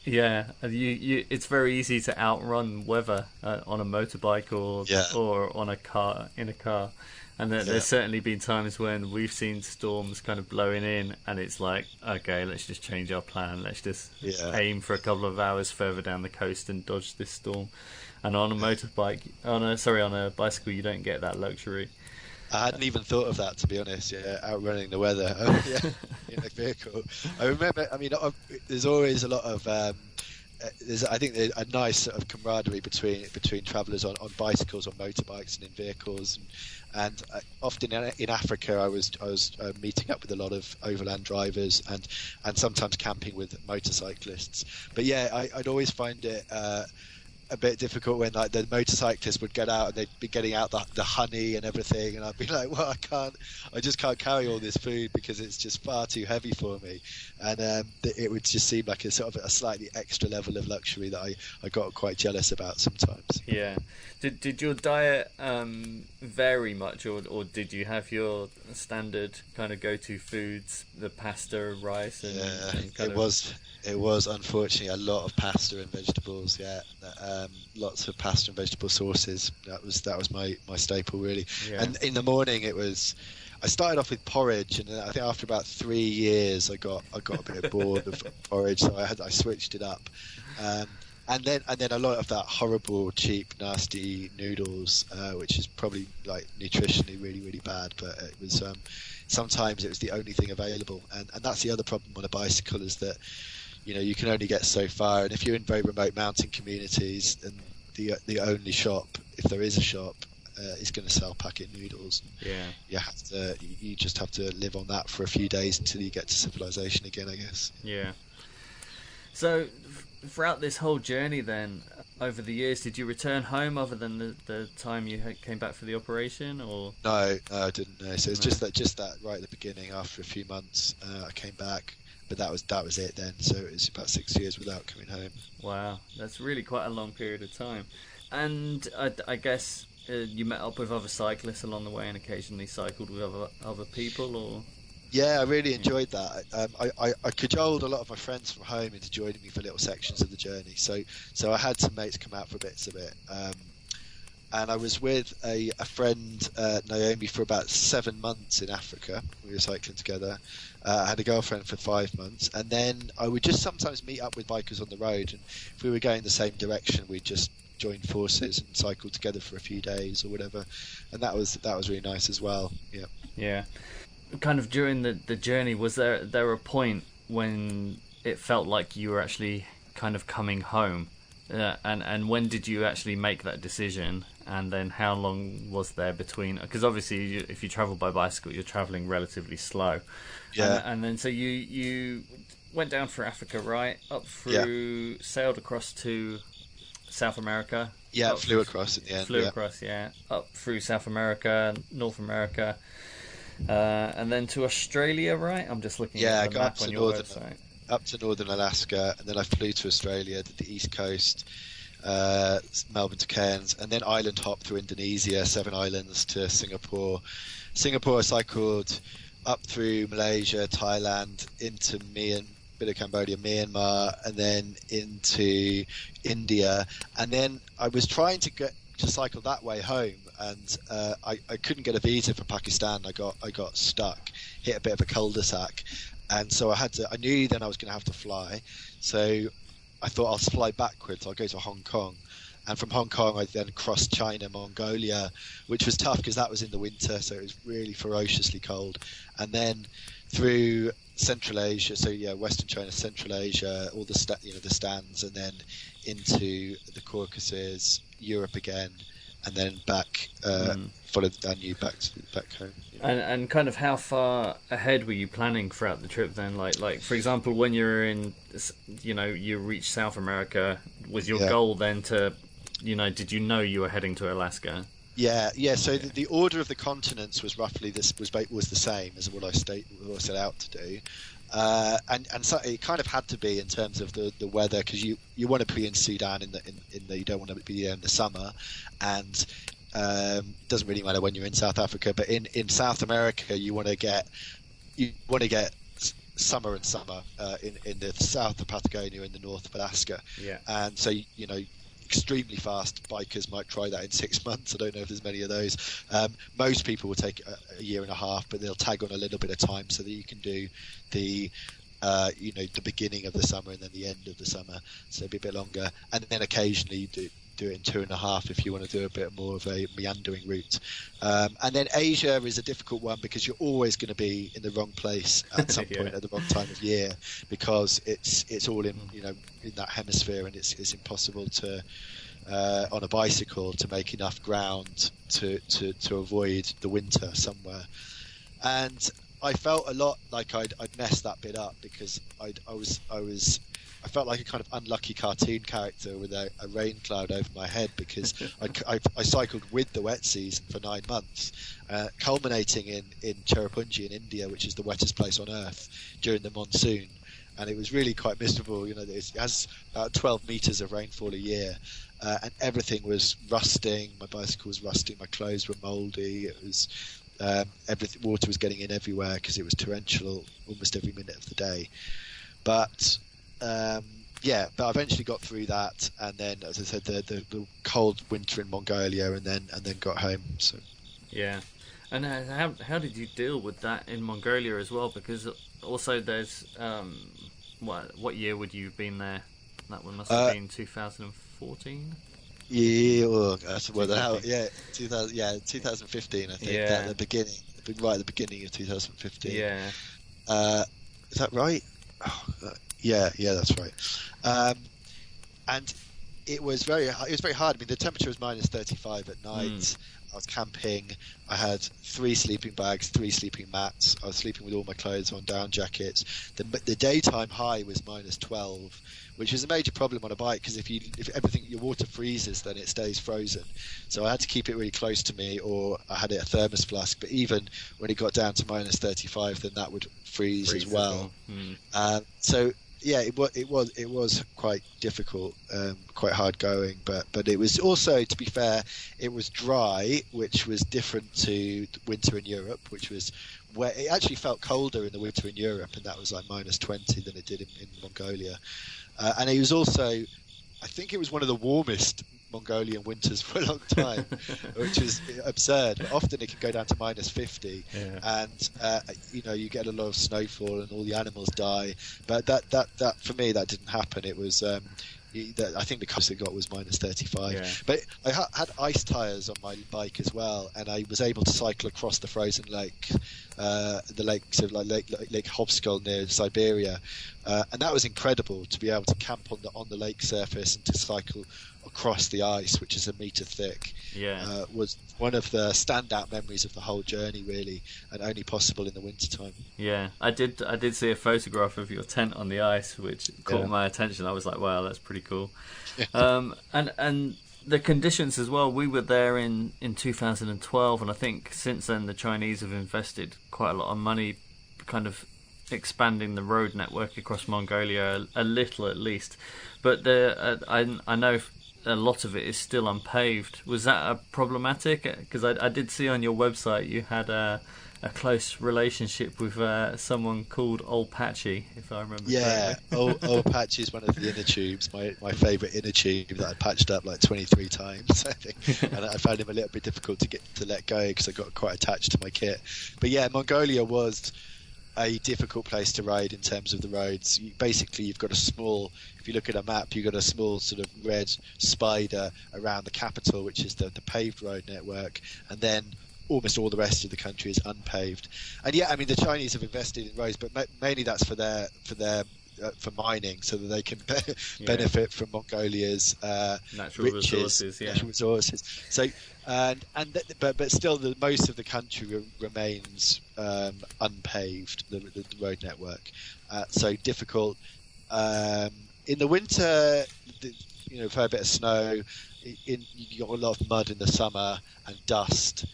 it's very easy to outrun weather on a motorbike or on a car, and there's certainly been times when we've seen storms kind of blowing in, and it's like, okay, let's just change our plan, let's just aim for a couple of hours further down the coast and dodge this storm. And on a motorbike, on a bicycle, you don't get that luxury. I hadn't even thought of that, to be honest. Outrunning the weather in a vehicle. I remember. I mean, there's always a lot of. I think there's a nice sort of camaraderie between travellers on bicycles, on motorbikes, and in vehicles. And often in Africa, I was meeting up with a lot of overland drivers and sometimes camping with motorcyclists. But I'd always find it a bit difficult when like the motorcyclists would get out and they'd be getting out the honey and everything, and I'd be like, well, I just can't carry all this food because it's just far too heavy for me, and it would just seem like a sort of a slightly extra level of luxury that I got quite jealous about sometimes. Did your diet vary much, or did you have your standard kind of go-to foods, the pasta, rice, and it was unfortunately a lot of pasta and vegetables. Lots of pasta and vegetable sauces. That was my staple, really. And in the morning I started off with porridge, and I think after about 3 years I got a bit bored of porridge, so I switched it up. and then a lot of that horrible, cheap, nasty noodles, which is probably like nutritionally really, really bad. But it was sometimes it was the only thing available, and that's the other problem on a bicycle is that you can only get so far, and if you're in very remote mountain communities, then the only shop, if there is a shop, is going to sell packet noodles. Yeah. You just have to live on that for a few days until you get to civilization again, I guess. Yeah. So throughout this whole journey then, over the years, did you return home other than the time you came back for the operation, or? No, I didn't know. So it's just that right at the beginning, after a few months, I came back, but that was it then. So it was about 6 years without coming home. Wow, that's really quite a long period of time. And I guess you met up with other cyclists along the way and occasionally cycled with other people, or? Yeah, I really enjoyed that. I cajoled a lot of my friends from home into joining me for little sections of the journey. So I had some mates come out for bits of it. And I was with a friend, Naomi, for about 7 months in Africa. We were cycling together. I had a girlfriend for 5 months. And then I would just sometimes meet up with bikers on the road. And if we were going the same direction, we'd just join forces and cycle together for a few days or whatever. And that was really nice as well. Yeah. Yeah. Kind of during the journey, was there a point when it felt like you were actually kind of coming home? And when did you actually make that decision? And then how long was there between? Because obviously, if you travel by bicycle, you're traveling relatively slow. Yeah. And then so you went down for Africa, right? Up through, sailed across to South America. Yeah, flew across at the end. Across, yeah. Up through South America, North America, and then to Australia, right? I'm just looking at the map on your website. Up to northern Alaska, and then I flew to Australia, did the east coast, Melbourne to Cairns, and then island hop through Indonesia, 7 islands to Singapore. Singapore I cycled up through Malaysia, Thailand, into bit of Cambodia, Myanmar, and then into India. And then I was trying to cycle that way home, and I couldn't get a visa for Pakistan. I got stuck, hit a bit of a cul-de-sac. And so I knew then I was going to have to fly. So I thought I'll fly backwards. I'll go to Hong Kong. And from Hong Kong, I then crossed China, Mongolia, which was tough because that was in the winter. So it was really ferociously cold. And then through Central Asia, so yeah, Western China, Central Asia, all the stands, and then into the Caucasus, Europe again, and then back, followed the Danube back home. And kind of how far ahead were you planning throughout the trip then? Like for example, when you're in, you reach South America, was your goal then to, did you know you were heading to Alaska? Yeah. So the order of the continents was roughly was the same as what I set out to do, and so it kind of had to be in terms of the weather, because you want to be in Sudan in the you don't want to be there in the summer, and doesn't really matter when you're in South Africa, but in South America you want to get summer and summer in the south of Patagonia, in the north of Alaska, and so extremely fast bikers might try that in 6 months. I don't know if there's many of those. Most people will take a year and a half, but they'll tag on a little bit of time so that you can do the beginning of the summer and then the end of the summer, so it'll be a bit longer. And then occasionally you do it in 2.5 if you want to do a bit more of a meandering route. And then Asia is a difficult one because you're always going to be in the wrong place at some point at the wrong time of year, because it's all in in that hemisphere, and it's impossible to on a bicycle to make enough ground to avoid the winter somewhere. And I felt a lot like I'd messed that bit up, because I felt like a kind of unlucky cartoon character with a rain cloud over my head, because I cycled with the wet season for 9 months, culminating in Cherrapunji in India, which is the wettest place on earth, during the monsoon. And it was really quite miserable. It has about 12 meters of rainfall a year, and everything was rusting. My bicycle was rusting, my clothes were moldy. It was water was getting in everywhere because it was torrential almost every minute of the day. But but I eventually got through that, and then, as I said, the cold winter in Mongolia, and then got home. So yeah. And how did you deal with that in Mongolia as well? Because also there's what year would you have been there? That one must have been 2014. Yeah, that's what the 2015, I think. Yeah. At the beginning, right at the beginning of 2015. Yeah. Is that right? Oh, yeah, that's right. And it was very hard. I mean, the temperature was minus 35 at night. I was camping. I had 3 sleeping bags, 3 sleeping mats. I was sleeping with all my clothes on, down jackets. The daytime high was minus 12, which is a major problem on a bike because if everything, your water freezes, then it stays frozen. So I had to keep it really close to me, or I had it a thermos flask. But even when it got down to minus 35, then that would freeze as well. So yeah, it was quite difficult, quite hard going, but it was also, to be fair, it was dry, which was different to winter in Europe, which was where it actually felt colder in the winter in Europe, and that was like minus 20 than it did in Mongolia. And it was also, I think it was one of the warmest Mongolian winters for a long time, which is absurd. Often it can go down to minus 50, and you get a lot of snowfall and all the animals die. But that for me, that didn't happen. It was I think the coast it got was minus 35. Yeah. But I had ice tires on my bike as well, and I was able to cycle across the frozen lake, the lakes of like Lake Hovskol near Siberia, and that was incredible to be able to camp on the lake surface and to cycle across the ice, which is a meter thick. Was one of the standout memories of the whole journey, really, and only possible in the wintertime. Yeah, I did see a photograph of your tent on the ice, which caught my attention. I was like, wow, that's pretty cool. And the conditions as well. We were there in 2012, and I think since then the Chinese have invested quite a lot of money, kind of expanding the road network across Mongolia a little at least. But I know a lot of it is still unpaved. Was that problematic? Because I did see on your website you had a close relationship with someone called Old Patchy, if I remember correctly. Old Patchy is one of the inner tubes, my favourite inner tube that I patched up like 23 times, I think. And I found him a little bit difficult to let go because I got quite attached to my kit. But yeah, Mongolia was a difficult place to ride in terms of the roads. You've got a small, if you look at a map, you've got a small sort of red spider around the capital, which is the paved road network, and then almost all the rest of the country is unpaved. And yeah, I mean, the Chinese have invested in roads, but mainly that's for mining, so that they can benefit from Mongolia's natural resources. So, but still, most of the country remains unpaved. The road network, so difficult. In the winter, a fair bit of snow. You got a lot of mud in the summer and dust.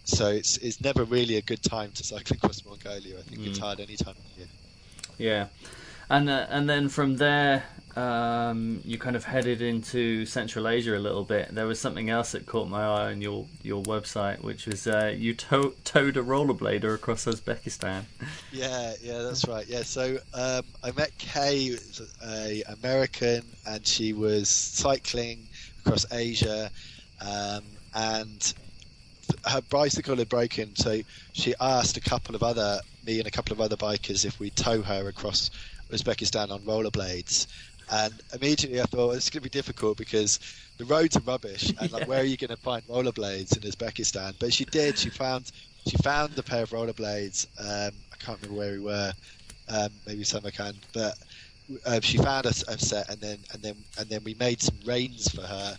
So it's never really a good time to cycle across Mongolia. I think it's hard any time of year. Yeah, and then from there, you kind of headed into Central Asia a little bit. There was something else that caught my eye on your website, which was you towed a rollerblader across Uzbekistan. Yeah, that's right. Yeah, so I met Kay, a American, and she was cycling across Asia, and her bicycle had broken, so she asked me and a couple of other bikers if we'd tow her across Uzbekistan on rollerblades. And immediately I thought, it's going to be difficult because the roads are rubbish, and where are you going to find rollerblades in Uzbekistan? But she did. She found a pair of rollerblades. I can't remember where we were. Maybe Samarkand, but she found a set, and then we made some reins for her.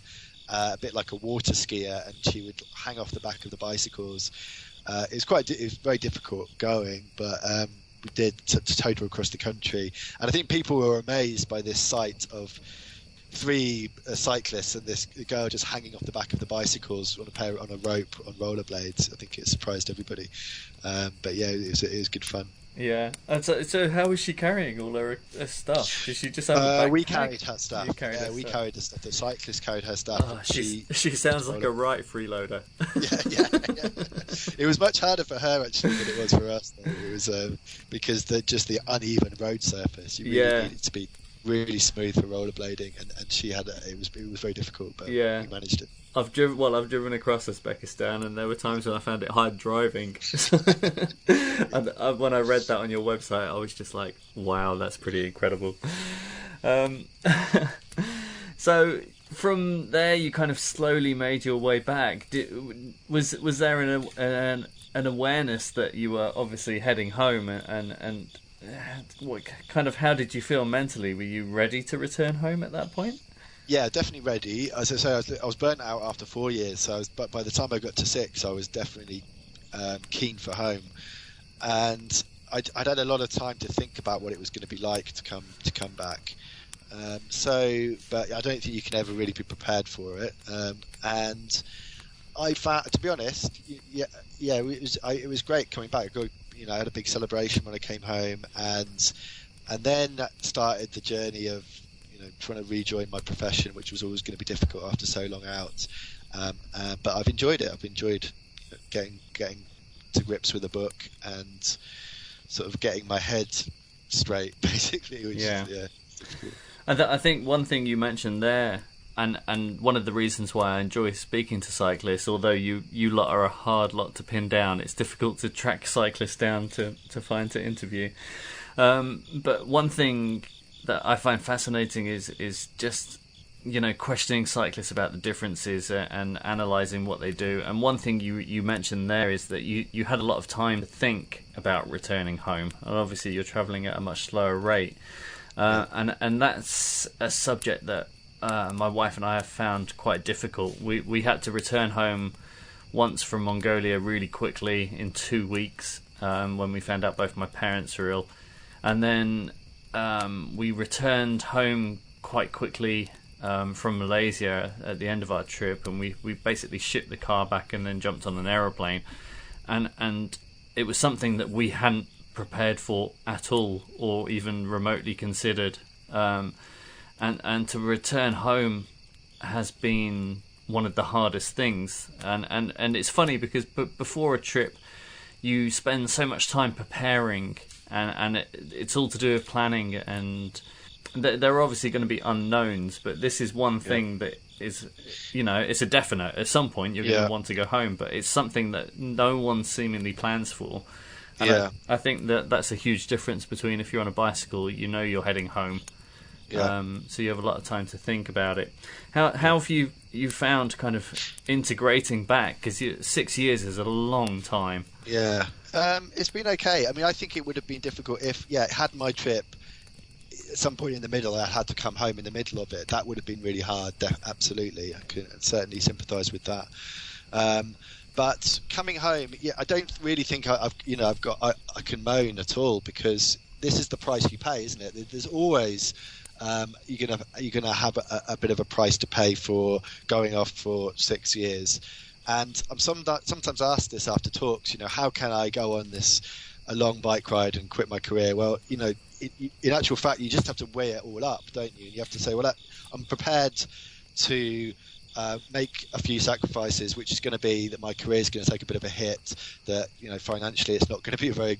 A bit like a water skier, and she would hang off the back of the bicycles. It was very difficult going, but we did to tow her across the country. And I think people were amazed by this sight of 3 cyclists and this girl just hanging off the back of the bicycles on a rope on rollerblades. I think it surprised everybody. But yeah, it was good fun. Yeah. And so how was she carrying all her stuff? Did she just have a backpack? We carried her stuff. We carried the stuff. The cyclist carried her stuff. Oh, she sounds like a right freeloader. Yeah. It was much harder for her actually than it was for us. Though. It was because the uneven road surface. You really needed to be really smooth for rollerblading, and she had it was very difficult, but we managed it. I've driven across Uzbekistan, and there were times when I found it hard driving. And when I read that on your website, I was just like, wow, that's pretty incredible. Um, so from there, you kind of slowly made your way back. Was there an awareness that you were obviously heading home, and what kind of, how did you feel mentally? Were you ready to return home at that point? Yeah, definitely ready. As I say, I was burnt out after 4 years, but by the time I got to 6, I was definitely keen for home, and I'd had a lot of time to think about what it was going to be like to come back. But I don't think you can ever really be prepared for it. And I found, to be honest, it was great coming back. I had a big celebration when I came home, and then that started the journey of trying to rejoin my profession, which was always going to be difficult after so long out. But I've enjoyed it. I've enjoyed getting to grips with the book and sort of getting my head straight, basically. I think one thing you mentioned there, and one of the reasons why I enjoy speaking to cyclists, although you lot are a hard lot to pin down, it's difficult to track cyclists down to find to interview. But one thing that I find fascinating is just questioning cyclists about the differences and analysing what they do. And one thing you mentioned there is that you had a lot of time to think about returning home, and obviously you're travelling at a much slower rate. And that's a subject that my wife and I have found quite difficult. We had to return home once from Mongolia really quickly in 2 weeks when we found out both my parents were ill. And then we returned home quite quickly from Malaysia at the end of our trip, and we basically shipped the car back and then jumped on an aeroplane. And it was something that we hadn't prepared for at all, or even remotely considered, and to return home has been one of the hardest things. And it's funny because before a trip you spend so much time preparing, and it's all to do with planning, and there are obviously going to be unknowns, but this is one thing that is, it's a definite. At some point you're going to want to go home, but it's something that no one seemingly plans for. And I think that's a huge difference between if you're on a bicycle, you're heading home, so you have a lot of time to think about it. How have you found kind of integrating back? Because 6 years is a long time. Yeah, it's been okay. I mean, I think it would have been difficult if, had my trip at some point in the middle, I had to come home in the middle of it. That would have been really hard. Absolutely, I can certainly sympathise with that. But coming home, I don't really think I can moan at all, because this is the price you pay, isn't it? There's always you're gonna have a bit of a price to pay for going off for 6 years. And I'm sometimes asked this after talks. How can I go on a long bike ride and quit my career? Well, in actual fact, you just have to weigh it all up, don't you? You have to say, well, I'm prepared to make a few sacrifices, which is going to be that my career is going to take a bit of a hit, that financially it's not going to be a very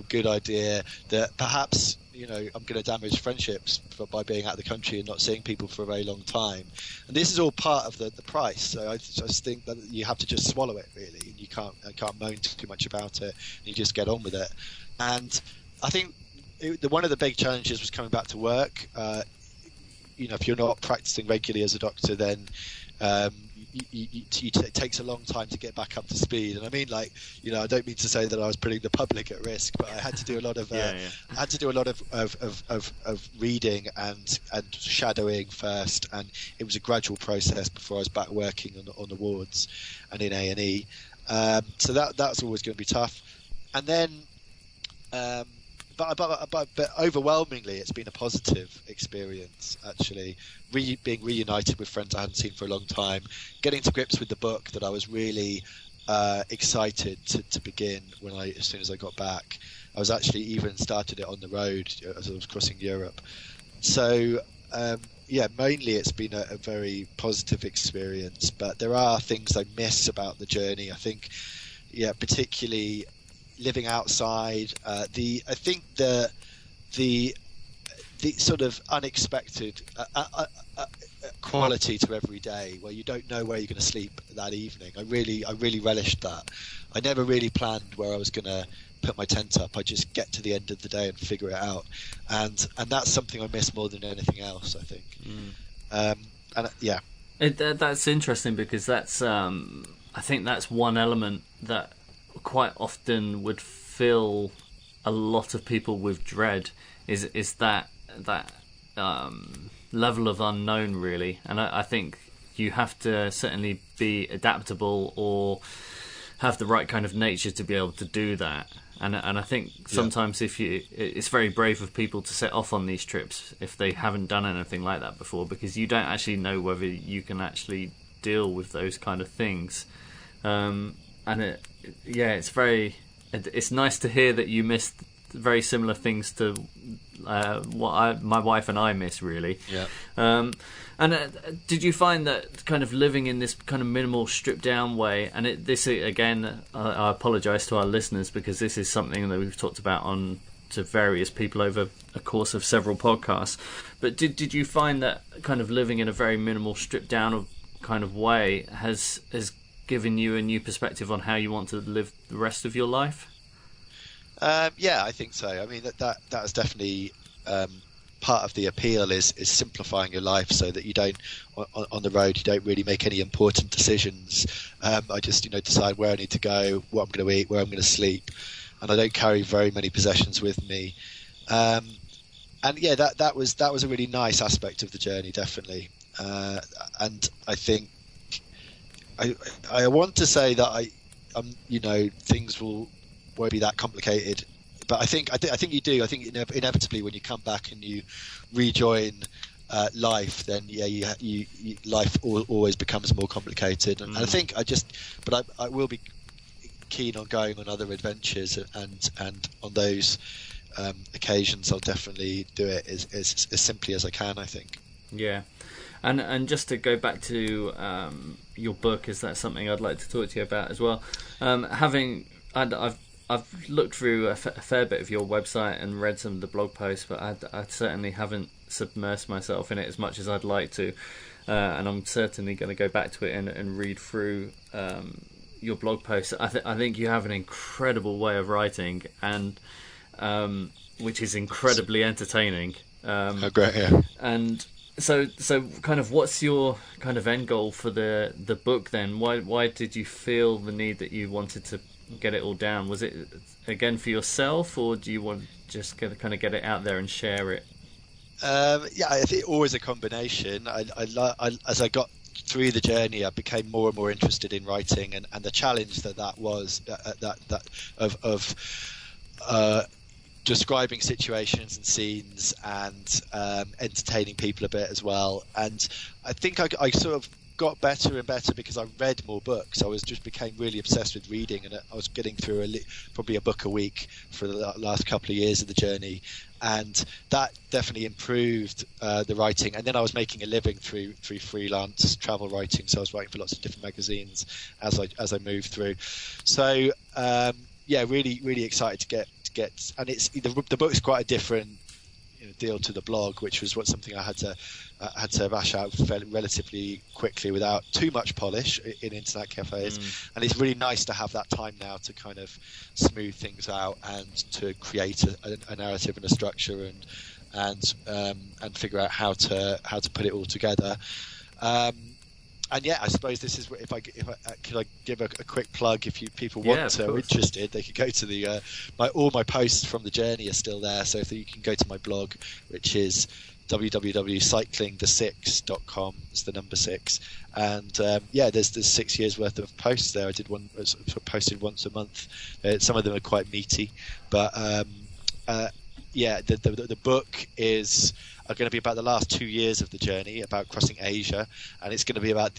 good idea, that perhaps I'm going to damage friendships by being out of the country and not seeing people for a very long time, and this is all part of the price. So I just think that you have to just swallow it, really, and you can't moan too much about it, and you just get on with it. And I think one of the big challenges was coming back to work. If you're not practicing regularly as a doctor, then it takes a long time to get back up to speed. And I mean, I don't mean to say that I was putting the public at risk, but I had to do a lot of I had to do a lot of reading and shadowing first, and it was a gradual process before I was back working on the wards and in A&E. So that's always going to be tough. And then But overwhelmingly, it's been a positive experience, actually. Being reunited with friends I hadn't seen for a long time, getting to grips with the book that I was really excited to begin as soon as I got back. I was actually even started it on the road as I was crossing Europe. So, mainly it's been a very positive experience, but there are things I miss about the journey. I think, particularly living outside, I think the sort of unexpected quality to every day, where you don't know where you're going to sleep that evening. I really relished that. I never really planned where I was going to put my tent up. I just get to the end of the day and figure it out, and that's something I miss more than anything else, I think. And yeah, that's interesting, because that's I think that's one element that quite often would fill a lot of people with dread, is that level of unknown, really. And I think you have to certainly be adaptable or have the right kind of nature to be able to do that. And I think sometimes it's very brave of people to set off on these trips if they haven't done anything like that before, because you don't actually know whether you can actually deal with those kind of things. And it's nice to hear that you missed very similar things to what my wife and I miss, really. Yeah. Did you find that kind of living in this kind of minimal, stripped down way, and this again, I apologise to our listeners, because this is something that we've talked about to various people over a course of several podcasts, but did you find that kind of living in a very minimal, stripped down kind of way has given you a new perspective on how you want to live the rest of your life? Yeah, I think so. I mean, that is definitely part of the appeal is simplifying your life so that you don't, on the road, you don't really make any important decisions. I just decide where I need to go, what I'm going to eat, where I'm going to sleep, and I don't carry very many possessions with me. And yeah, that was a really nice aspect of the journey, definitely. And I think I want to say that things won't be that complicated, but I think you do. I think inevitably when you come back and you rejoin life, then life always becomes more complicated. And I think I will be keen on going on other adventures, and on those occasions I'll definitely do it as simply as I can, I think. Yeah. And just to go back to your book, is that something I'd like to talk to you about as well? I've looked through a fair bit of your website and read some of the blog posts, but I certainly haven't submersed myself in it as much as I'd like to, and I'm certainly going to go back to it and read through your blog posts. I think you have an incredible way of writing, and which is incredibly entertaining. Oh, great! Yeah. And so kind of, what's your kind of end goal for the book then? Why did you feel the need that you wanted to get it all down? Was it again for yourself, or do you want just to kind of get it out there and share it? Yeah, I think always a combination. As I got through the journey, I became more and more interested in writing, and the challenge that was of describing situations and scenes, and entertaining people a bit as well. And I think I sort of got better and better because I read more books. I became really obsessed with reading, and I was getting through probably a book a week for the last couple of years of the journey, and that definitely improved the writing. And then I was making a living through freelance travel writing, so I was writing for lots of different magazines as I moved through. So yeah, really excited to get, and it's the book's quite a different deal to the blog, which was something I had to bash out relatively quickly without too much polish in internet cafes. And it's really nice to have that time now to kind of smooth things out and to create a narrative and a structure and figure out how to put it all together. And yeah, I suppose this is if I could I give a quick plug if people want to, are interested, they could go to all my posts from the journey are still there. So if you can go to my blog, which is www.cyclingthe6.com, is the number 6, and yeah, there's 6 years worth of posts there. I did one sort of posted once a month. Some of them are quite meaty, but yeah, the book is going to be about the last 2 years of the journey, about crossing Asia, and it's going to be about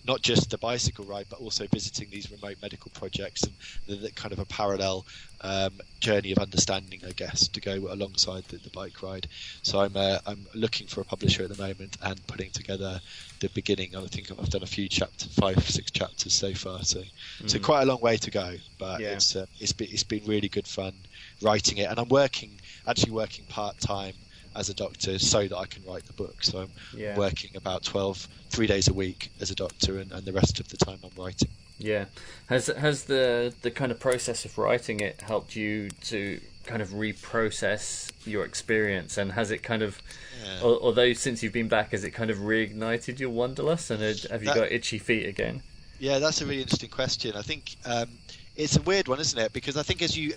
not just the bicycle ride, but also visiting these remote medical projects, and the kind of a parallel journey of understanding, I guess, to go alongside the bike ride. So I'm looking for a publisher at the moment and putting together the beginning. I think I've done a few 5-6 chapters so far, so quite a long way to go, but yeah. It's been really good fun writing it, and I'm actually working part-time as a doctor so that I can write the book. So I'm working about 3 days a week as a doctor, and the rest of the time I'm writing. Yeah. Has the kind of process of writing it helped you to kind of reprocess your experience, and has it kind of, Yeah. although since you've been back, has it kind of reignited your wanderlust, and have you That, got itchy feet again? yeah, that's a really interesting question. I think it's a weird one, isn't it? Because I think you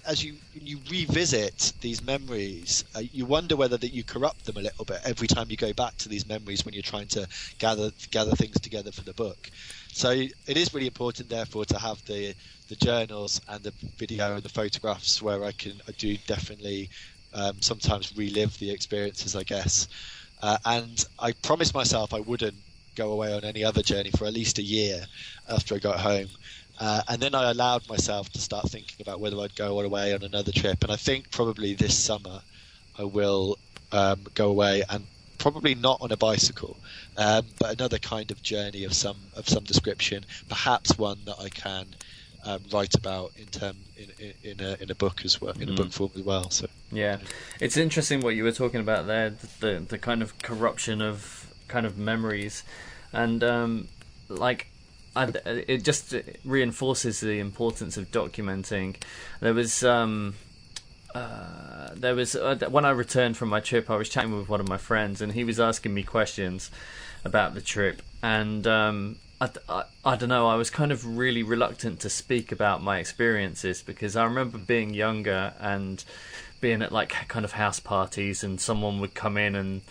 revisit these memories, you wonder whether that you corrupt them a little bit every time you go back to these memories when you're trying to gather things together for the book. So it is really important, therefore, to have the journals and the video and the photographs where I do definitely sometimes relive the experiences, I guess. And I promised myself I wouldn't go away on any other journey for at least a year after I got home. And then I allowed myself to start thinking about whether I'd go away on another trip. And I think probably this summer I will go away, and probably not on a bicycle, but another kind of journey of some description, perhaps one that I can write about in a book as well, in a book form as well. So yeah, it's interesting what you were talking about there, the kind of corruption of kind of memories, and it just reinforces the importance of documenting. There was when I returned from my trip, I was chatting with one of my friends, and he was asking me questions about the trip, and I don't know, I was kind of really reluctant to speak about my experiences, because I remember being younger and being at like kind of house parties, and someone would come in and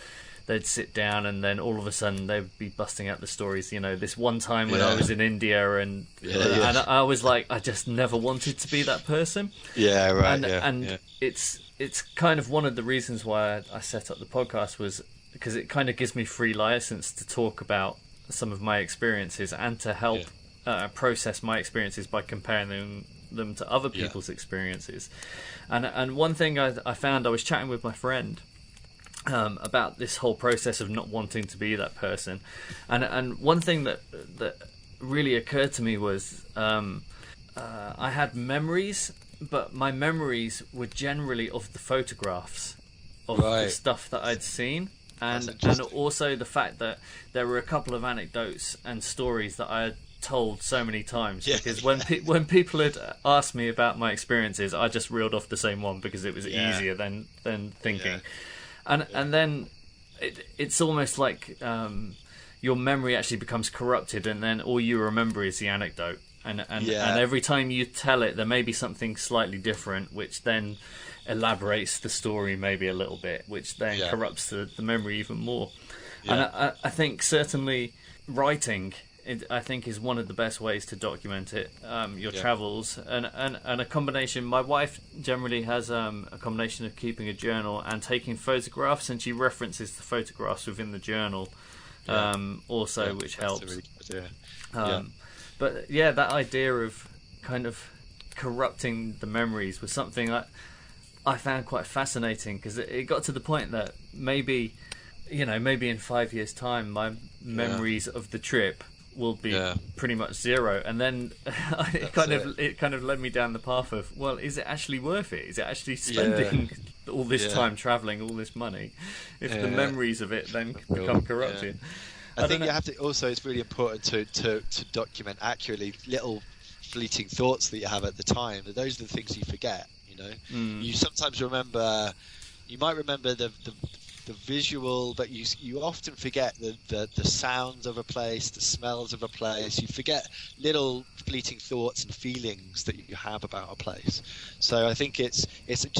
they'd sit down, and then all of a sudden they would be busting out the stories. You know, this one time when I was in India, and I was like, I just never wanted to be that person. Yeah, right. And it's kind of one of the reasons why I set up the podcast, was because it kind of gives me free license to talk about some of my experiences, and to help process my experiences by comparing them to other people's experiences. And one thing I found, I was chatting with my friend about this whole process of not wanting to be that person, and one thing that really occurred to me was I had memories, but my memories were generally of the photographs of the stuff that I'd seen, and also the fact that there were a couple of anecdotes and stories that I had told so many times, because when people had asked me about my experiences, I just reeled off the same one because it was easier than thinking. And then it's almost like your memory actually becomes corrupted, and then all you remember is the anecdote. And every time you tell it, there may be something slightly different, which then elaborates the story maybe a little bit, which then corrupts the memory even more. And I think certainly writing, I think, is one of the best ways to document it, your travels, and a combination. My wife generally has a combination of keeping a journal and taking photographs, and she references the photographs within the journal also, which helps. That's a really good idea. But yeah, that idea of kind of corrupting the memories was something I found quite fascinating, because it got to the point that maybe in 5 years' time, my memories of the trip will be pretty much zero, and then it kind of led me down the path of, well, is it actually worth it? Is it actually spending all this time traveling, all this money, if the memories of it then become corrupted? I think you have to also, it's really important to document accurately little fleeting thoughts that you have at the time. Those are the things you forget, You sometimes remember, you might remember the visual, but you often forget the sounds of a place, the smells of a place. You forget little fleeting thoughts and feelings that you have about a place. So I think it's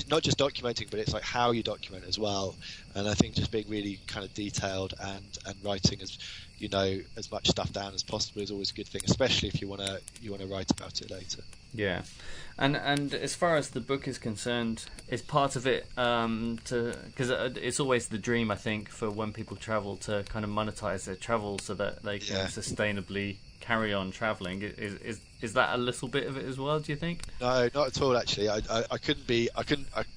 not just documenting, but it's like how you document as well. And I think just being really kind of detailed and writing as much stuff down as possible is always a good thing, especially if you want to write about it later. Yeah, and as far as the book is concerned, is part of it because it's always the dream, I think, for when people travel, to kind of monetize their travel so that they can sustainably carry on traveling. Is that a little bit of it as well, do you think? No, not at all. Actually, I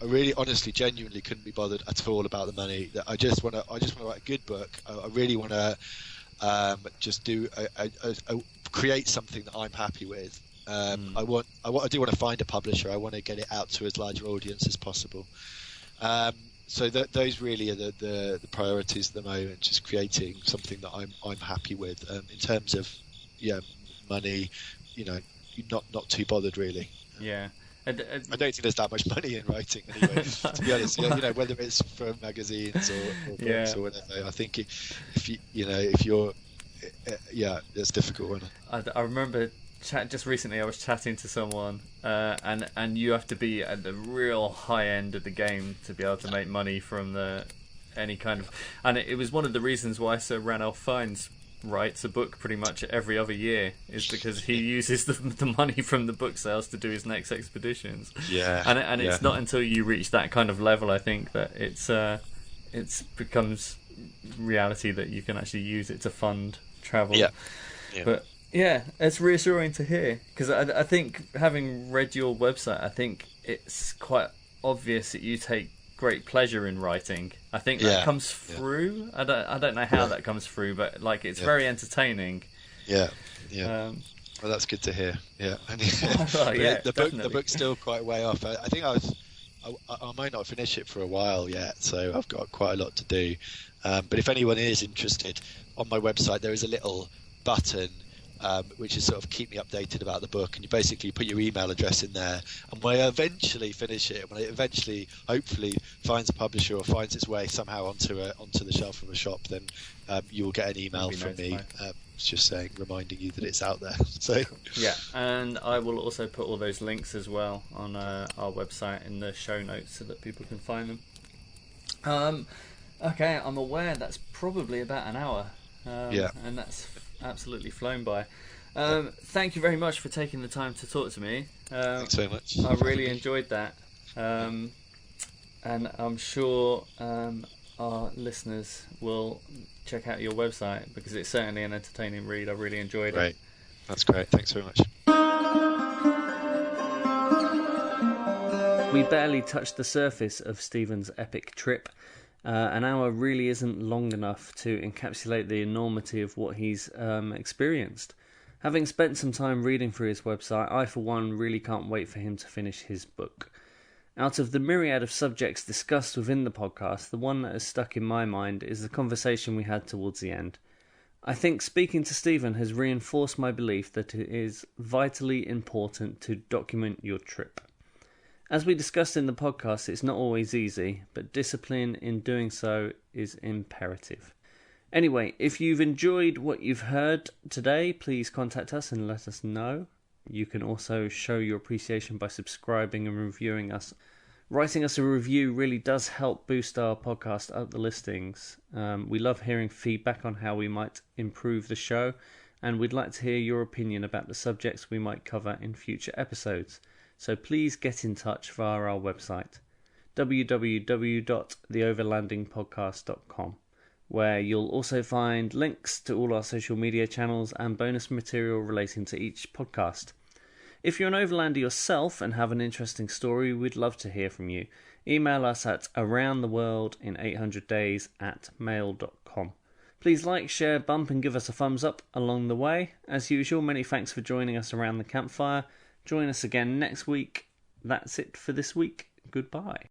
really, honestly, genuinely couldn't be bothered at all about the money. I just want to write a good book. I really want to just create something that I'm happy with. I do want to find a publisher. I want to get it out to as large an audience as possible. So those really are the priorities at the moment. Just creating something that I'm happy with in terms of money, not too bothered really. Yeah. I don't think there's that much money in writing anyway. To be honest, whether it's for magazines or books or whatever. I think if you're, it's difficult. I remember just recently I was chatting to someone, and you have to be at the real high end of the game to be able to make money from any kind of. And it was one of the reasons why Sir Ranulph Fiennes writes a book pretty much every other year, is because he uses the money from the book sales to do his next expeditions. And it's not until you reach that kind of level, I think, that it's becomes reality that you can actually use it to fund travel. But yeah, it's reassuring to hear, because I think, having read your website, I think it's quite obvious that you take great pleasure in writing. I think that comes through. I don't know how that comes through, but like, it's very entertaining. Well, that's good to hear. The book's still quite way off. I think I might not finish it for a while yet, so I've got quite a lot to do. But if anyone is interested, on my website there is a little button which is sort of keep me updated about the book, and you basically put your email address in there, and when I eventually finish it, when it eventually hopefully finds a publisher or finds its way somehow onto the shelf of a shop, then you will get an email from me just reminding you that it's out there. So and I will also put all those links as well on our website in the show notes so that people can find them. Okay, I'm aware that's probably about an hour, and that's absolutely flown by. Thank you very much for taking the time to talk to me. Thanks very much. I really enjoyed that, and I'm sure our listeners will check out your website, because it's certainly an entertaining read. I really enjoyed it. That's great. Thanks very much. We barely touched the surface of Stephen's epic trip. An hour really isn't long enough to encapsulate the enormity of what he's experienced. Having spent some time reading through his website, I for one really can't wait for him to finish his book. Out of the myriad of subjects discussed within the podcast, the one that has stuck in my mind is the conversation we had towards the end. I think speaking to Stephen has reinforced my belief that it is vitally important to document your trip. As we discussed in the podcast, it's not always easy, but discipline in doing so is imperative. Anyway, if you've enjoyed what you've heard today, please contact us and let us know. You can also show your appreciation by subscribing and reviewing us. Writing us a review really does help boost our podcast up the listings. We love hearing feedback on how we might improve the show, and we'd like to hear your opinion about the subjects we might cover in future episodes. So please get in touch via our website, www.theoverlandingpodcast.com, where you'll also find links to all our social media channels and bonus material relating to each podcast. If you're an overlander yourself and have an interesting story, we'd love to hear from you. Email us at aroundtheworldin800days@mail.com. Please like, share, bump and give us a thumbs up along the way. As usual, many thanks for joining us around the campfire. Join us again next week. That's it for this week. Goodbye.